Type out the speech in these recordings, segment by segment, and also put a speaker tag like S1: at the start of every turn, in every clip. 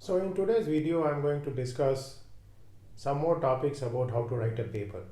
S1: So in today's video, I'm going to discuss some more topics about how to write a paper.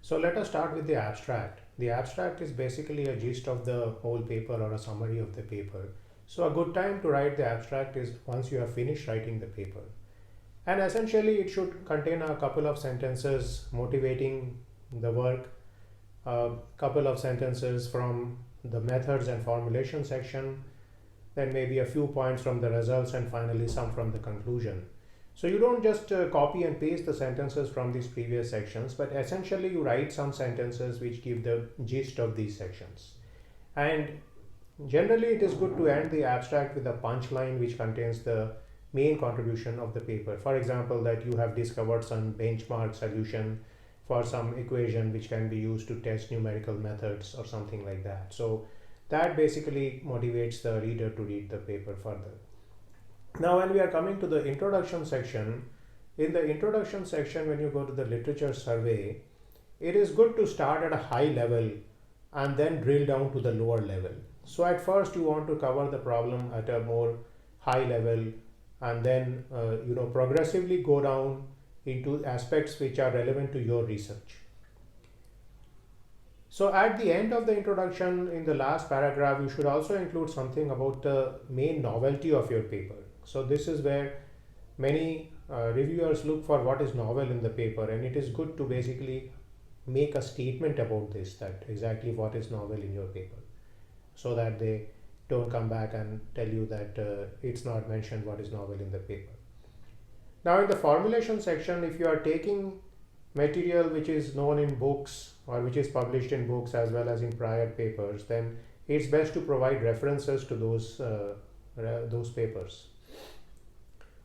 S1: So let us start with the abstract. The abstract is basically a gist of the whole paper or a summary of the paper. So a good time to write the abstract is once you have finished writing the paper. And essentially it should contain a couple of sentences motivating the work, a couple of sentences from the methods and formulation section, then maybe a few points from the results, and finally some from the conclusion. So you don't just copy and paste the sentences from these previous sections, but essentially you write some sentences which give the gist of these sections. And generally it is good to end the abstract with a punchline which contains the main contribution of the paper. For example, that you have discovered some benchmark solution for some equation which can be used to test numerical methods or something like that. So that basically motivates the reader to read the paper further. Now, when we are coming to the introduction section, in the introduction section, when you go to the literature survey, it is good to start at a high level and then drill down to the lower level. So at first you want to cover the problem at a more high level, and then progressively go down into aspects which are relevant to your research. So at the end of the introduction, in the last paragraph, you should also include something about the main novelty of your paper. So this is where many reviewers look for what is novel in the paper, and it is good to basically make a statement about this, that exactly what is novel in your paper, so that they don't come back and tell you that it's not mentioned what is novel in the paper. Now in the formulation section, if you are taking material which is known in books or which is published in books as well as in prior papers, then it's best to provide references to those papers.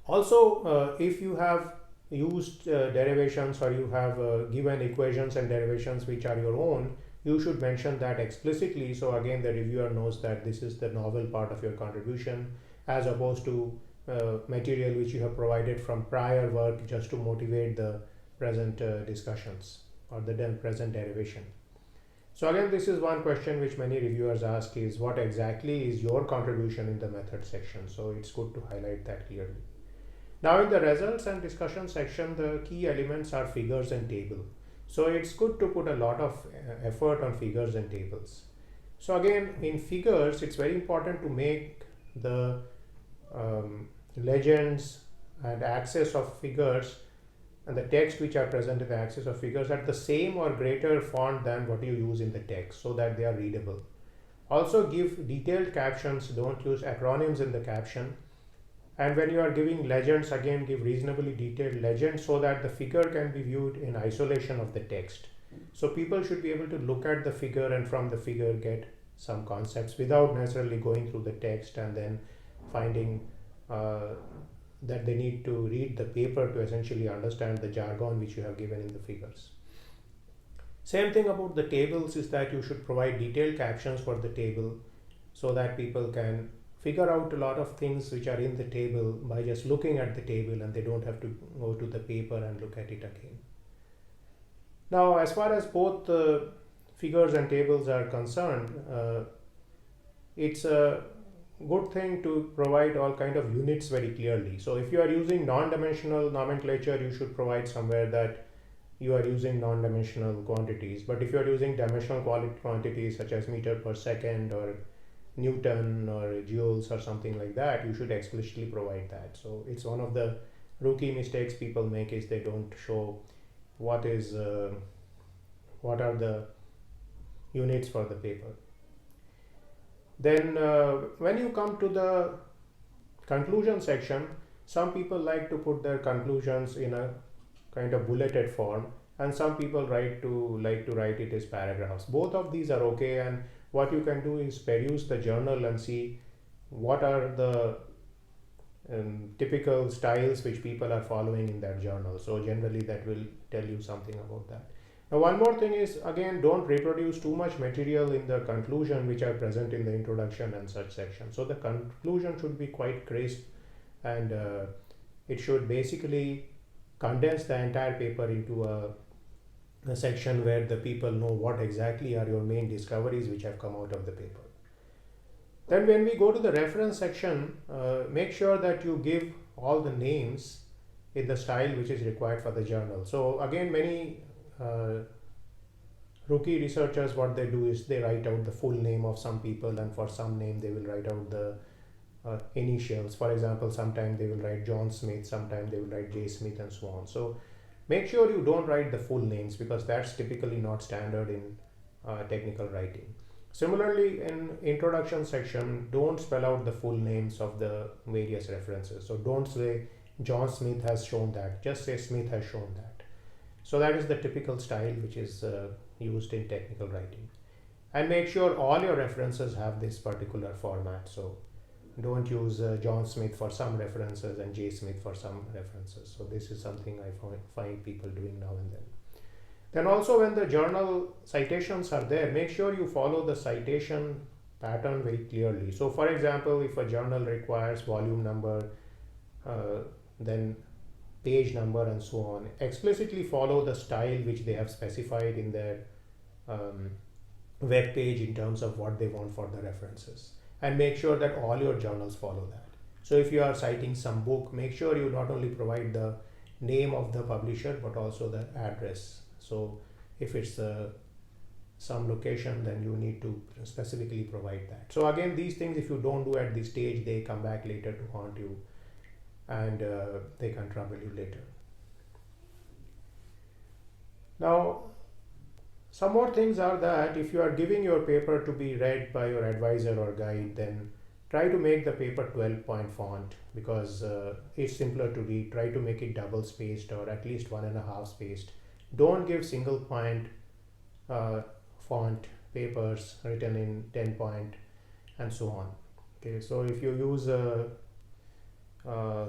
S1: Also, if you have used derivations, or you have given equations and derivations which are your own, you should mention that explicitly, so again the reviewer knows that this is the novel part of your contribution, as opposed to material which you have provided from prior work just to motivate the present discussions or the present derivation. So again, this is one question which many reviewers ask, is what exactly is your contribution in the method section. So it's good to highlight that clearly. Now in the results and discussion section, the key elements are figures and table. So it's good to put a lot of effort on figures and tables. So again, in figures, it's very important to make the legends and axis of figures and the text which are present in the axis of figures at the same or greater font than what you use in the text, so that they are readable. Also give detailed captions, don't use acronyms in the caption. And when you are giving legends, again give reasonably detailed legends so that the figure can be viewed in isolation of the text. So people should be able to look at the figure and from the figure get some concepts without necessarily going through the text and then finding that they need to read the paper to essentially understand the jargon which you have given in the figures. Same thing about the tables is that you should provide detailed captions for the table so that people can figure out a lot of things which are in the table by just looking at the table, and they don't have to go to the paper and look at it again. Now, as far as both the figures and tables are concerned, it's a good thing to provide all kind of units very clearly. So if you are using non-dimensional nomenclature, you should provide somewhere that you are using non-dimensional quantities. But if you are using dimensional quantities such as meter per second or Newton or joules or something like that, you should explicitly provide that. So it's one of the rookie mistakes people make, is they don't show what are the units for the paper. Then when you come to the conclusion section, some people like to put their conclusions in a kind of bulleted form, and some people like to write it as paragraphs. Both of these are okay, and what you can do is peruse the journal and see what are the typical styles which people are following in that journal. So generally that will tell you something about that. Now one more thing is, again, don't reproduce too much material in the conclusion which are present in the introduction and such section. So the conclusion should be quite crisp, and it should basically condense the entire paper into a section where the people know what exactly are your main discoveries which have come out of the paper. Then when we go to the reference section, make sure that you give all the names in the style which is required for the journal. So again, many rookie researchers, what they do is they write out the full name of some people, and for some name they will write out the initials. For example, sometimes they will write John Smith, sometimes they will write J Smith, and so on. So make sure you don't write the full names, because that's typically not standard in technical writing. Similarly, in introduction section, don't spell out the full names of the various references. So don't say John Smith has shown that, just say Smith has shown that. So that is the typical style which is used in technical writing. And make sure all your references have this particular format. So don't use John Smith for some references and J Smith for some references. So this is something I find people doing now and then. Then also, when the journal citations are there, make sure you follow the citation pattern very clearly. So for example, if a journal requires volume number, then page number and so on, explicitly follow the style which they have specified in their web page in terms of what they want for the references, and make sure that all your journals follow that. So if you are citing some book, make sure you not only provide the name of the publisher but also the address. So if it's some location, then you need to specifically provide that. So again, these things, if you don't do at this stage, they come back later to haunt you, and they can trouble you later. Now, some more things are that if you are giving your paper to be read by your advisor or guide, then try to make the paper 12-point font, because it's simpler to read. Try to make it double spaced or at least 1.5 spaced. Don't give single point font papers written in 10-point and so on. Okay, so if you use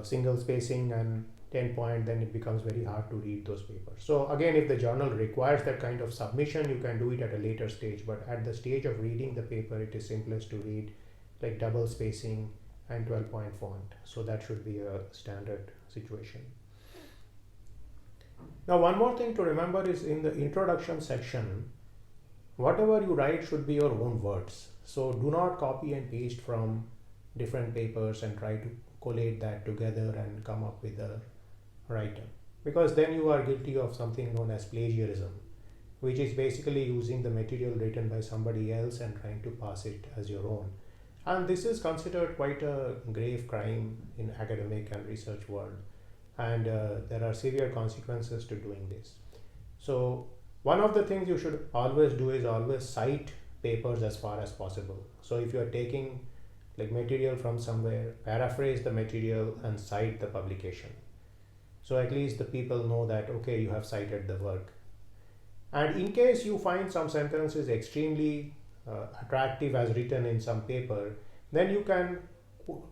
S1: single spacing and 10-point, then it becomes very hard to read those papers. So again, if the journal requires that kind of submission, you can do it at a later stage, but at the stage of reading the paper, it is simplest to read like double spacing and 12-point font. So that should be a standard situation. Now, one more thing to remember is in the introduction section, whatever you write should be your own words. So do not copy and paste from different papers and try to collate that together and come up with a writer, because then you are guilty of something known as plagiarism, which is basically using the material written by somebody else and trying to pass it as your own. And this is considered quite a grave crime in academic and research world, and there are severe consequences to doing this. So one of the things you should always do is always cite papers as far as possible. So if you are taking like material from somewhere, paraphrase the material and cite the publication. So at least the people know that, okay, you have cited the work. And in case you find some sentences extremely attractive as written in some paper, then you can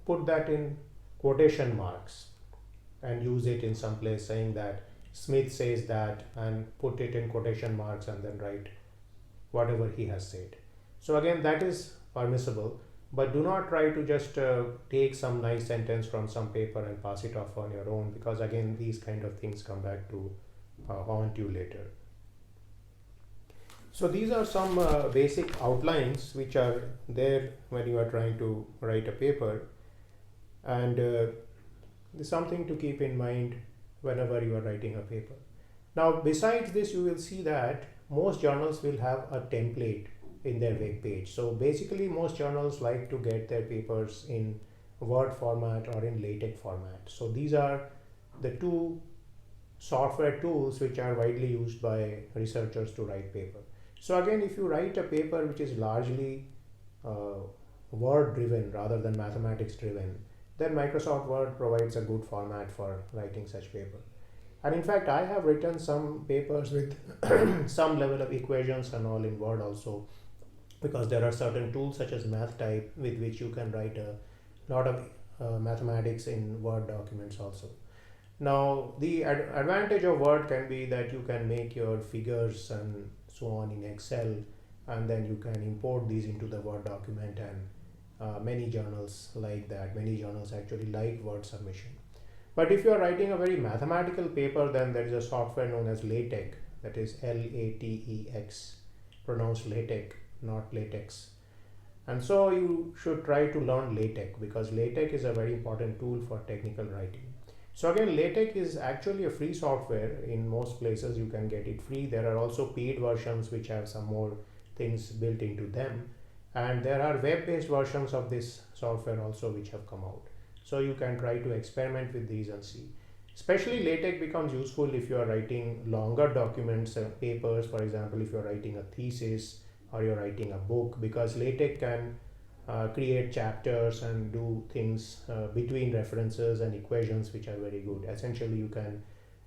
S1: put that in quotation marks and use it in some place, saying that Smith says that, and put it in quotation marks and then write whatever he has said. So again, that is permissible, but do not try to just take some nice sentence from some paper and pass it off on your own, because again, these kind of things come back to haunt you later. So these are some basic outlines which are there when you are trying to write a paper, and there's something to keep in mind whenever you are writing a paper. Now, besides this, you will see that most journals will have a template in their web page. So basically, most journals like to get their papers in Word format or in LaTeX format. So these are the two software tools which are widely used by researchers to write paper. So again, if you write a paper which is largely Word driven rather than mathematics driven, then Microsoft Word provides a good format for writing such paper. And in fact, I have written some papers with some level of equations and all in Word also, because there are certain tools such as MathType with which you can write a lot of mathematics in Word documents also. Now, the advantage of Word can be that you can make your figures and so on in Excel, and then you can import these into the Word document, and many journals like that. Many journals actually like Word submission. But if you are writing a very mathematical paper, then there is a software known as LaTeX, that is LaTeX, pronounced LaTeX, not latex. And so you should try to learn LaTeX, because LaTeX is a very important tool for technical writing. So again, LaTeX is actually a free software. In most places you can get it free. There are also paid versions which have some more things built into them, and there are web-based versions of this software also which have come out. So you can try to experiment with these and see. Especially LaTeX becomes useful if you are writing longer documents, papers, for example, if you're writing a thesis or you're writing a book, because LaTeX can create chapters and do things between references and equations which are very good. Essentially, you can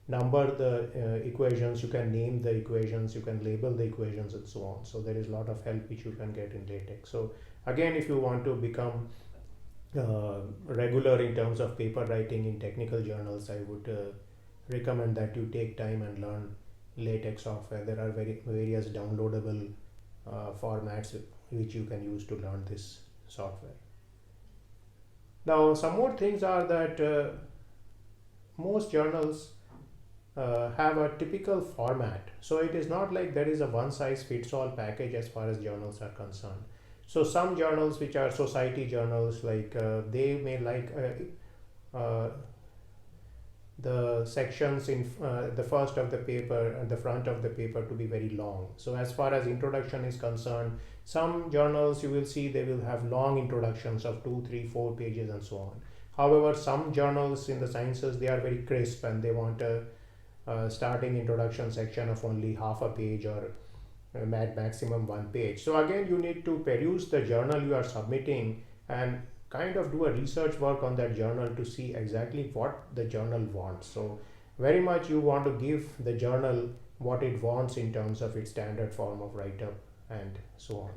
S1: number the equations, you can name the equations, you can label the equations, and so on. So there is a lot of help which you can get in LaTeX. So again, if you want to become regular in terms of paper writing in technical journals, I would recommend that you take time and learn LaTeX software. There are various downloadable formats which you can use to learn this software. Now, some more things are that most journals have a typical format. So it is not like there is a one size fits all package as far as journals are concerned. So some journals which are society journals, like they may like the sections in the first of the paper and the front of the paper to be very long. So as far as introduction is concerned, some journals you will see they will have long introductions of 2, 3, 4 pages and so on. However, some journals in the sciences, they are very crisp and they want a starting introduction section of only half a page or maximum 1 page. So again, you need to peruse the journal you are submitting and kind of do a research work on that journal to see exactly what the journal wants. So very much you want to give the journal what it wants in terms of its standard form of write-up and so on.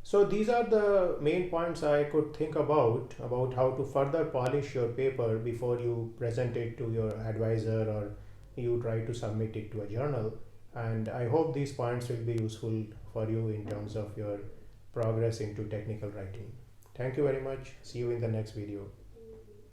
S1: So these are the main points I could think about how to further polish your paper before you present it to your advisor or you try to submit it to a journal. And I hope these points will be useful for you in terms of your progress into technical writing. Thank you very much. See you in the next video.